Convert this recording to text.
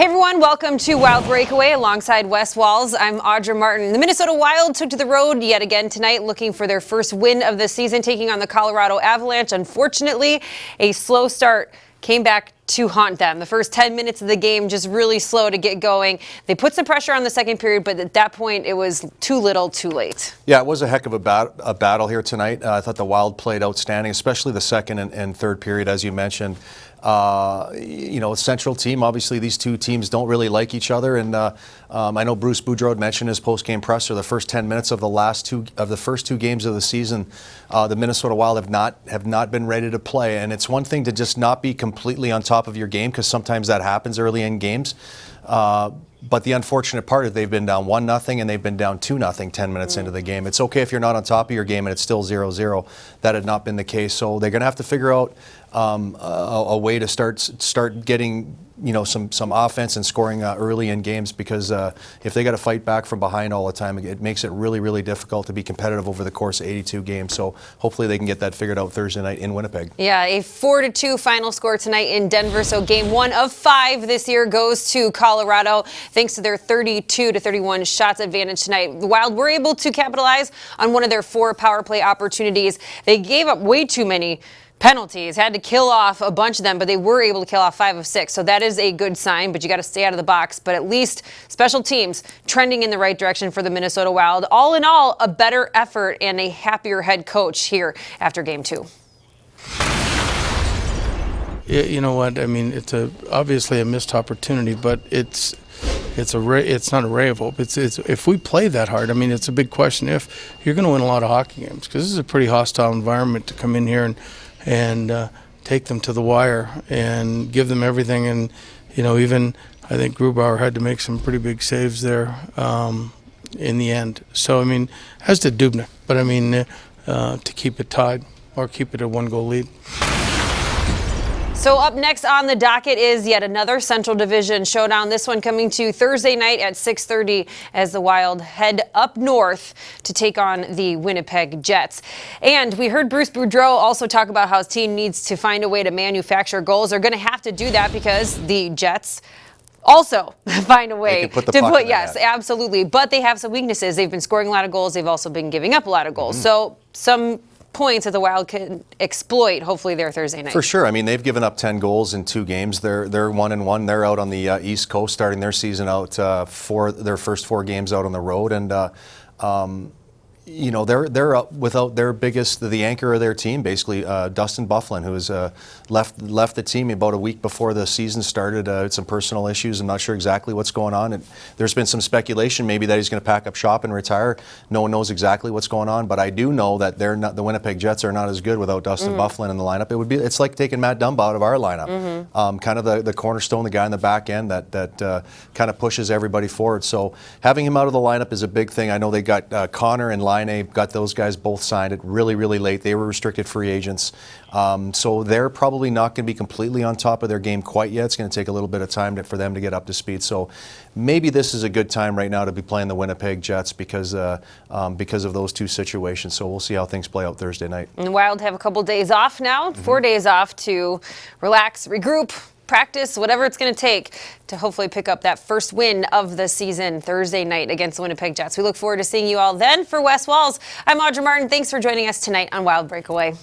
Hey everyone, welcome to Wild Breakaway alongside Wes Walz. I'm Audra Martin. The Minnesota Wild took to the road yet again tonight looking for their first win of the season, taking on the Colorado Avalanche. Unfortunately, a slow start came back to haunt them. The first 10 minutes of the game just really slow to get going. They put some pressure on the second period, but at that point it was too little, too late. Yeah, it was a heck of a battle here tonight. I thought the Wild played outstanding, especially the second and third period, as you mentioned. Central team, obviously these two teams don't really like each other, and I know Bruce Boudreau had mentioned in his post-game presser the first 10 minutes of the first two games of the season, the Minnesota Wild have not been ready to play, and it's one thing to just not be completely on top of your game, because sometimes that happens early in games. But the unfortunate part is they've been down 1-0 and they've been down 2-0 10 minutes into the game. It's okay if you're not on top of your game and it's still 0-0. That had not been the case. So they're going to have to figure out a way to start getting some offense and scoring early in games, because if they got to fight back from behind all the time, it makes it really, really difficult to be competitive over the course of 82 games. So hopefully they can get that figured out Thursday night in Winnipeg. Yeah, a 4-2 final score tonight in Denver. So game 1 of 5 this year goes to Colorado, thanks to their 32-31 shots advantage tonight. The Wild were able to capitalize on one of their 4 power play opportunities. They gave up way too many penalties, had to kill off a bunch of them, but they were able to kill off 5 of 6. So that is a good sign, but you got to stay out of the box. But at least special teams trending in the right direction for the Minnesota Wild. All in all, a better effort and a happier head coach here after game 2. Yeah, you know what? I mean, it's obviously a missed opportunity, but it's not a ray of hope. It's if we play that hard. I mean, it's a big question if you're going to win a lot of hockey games, because this is a pretty hostile environment to come in here and take them to the wire and give them everything. And even I think Grubauer had to make some pretty big saves there in the end. So I mean, as did Dubnyk, but I mean to keep it tied or keep it a 1-goal lead. So up next on the docket is yet another Central Division showdown. This one coming to Thursday night at 6:30 as the Wild head up north to take on the Winnipeg Jets. And we heard Bruce Boudreau also talk about how his team needs to find a way to manufacture goals. They're going to have to do that because the Jets also find a way to put yes, absolutely. But they have some weaknesses. They've been scoring a lot of goals. They've also been giving up a lot of goals. So some points that the Wild can exploit, hopefully, there Thursday night. For sure. I mean, they've given up 10 goals in 2 games. They're 1-1. They're out on the East Coast, starting their season out for their first 4 games out on the road, and they're up without their the anchor of their team, basically, Dustin Byfuglien, who has left the team about a week before the season started. Had some personal issues. I'm not sure exactly what's going on. And there's been some speculation maybe that he's going to pack up shop and retire. No one knows exactly what's going on, but I do know that the Winnipeg Jets are not as good without Dustin Byfuglien in the lineup. It's like taking Matt Dumba out of our lineup. Kind of the cornerstone, the guy in the back end that kind of pushes everybody forward. So having him out of the lineup is a big thing. I know they got Connor and Line got those guys both signed it really, really late. They were restricted free agents. So they're probably not going to be completely on top of their game quite yet. It's going to take a little bit of time for them to get up to speed. So maybe this is a good time right now to be playing the Winnipeg Jets because of those 2 situations. So we'll see how things play out Thursday night. And the Wild have a couple days off now, 4 days off to relax, regroup, practice, whatever it's going to take to hopefully pick up that first win of the season Thursday night against the Winnipeg Jets. We look forward to seeing you all then. For Wes Walz, I'm Audra Martin. Thanks for joining us tonight on Wild Breakaway.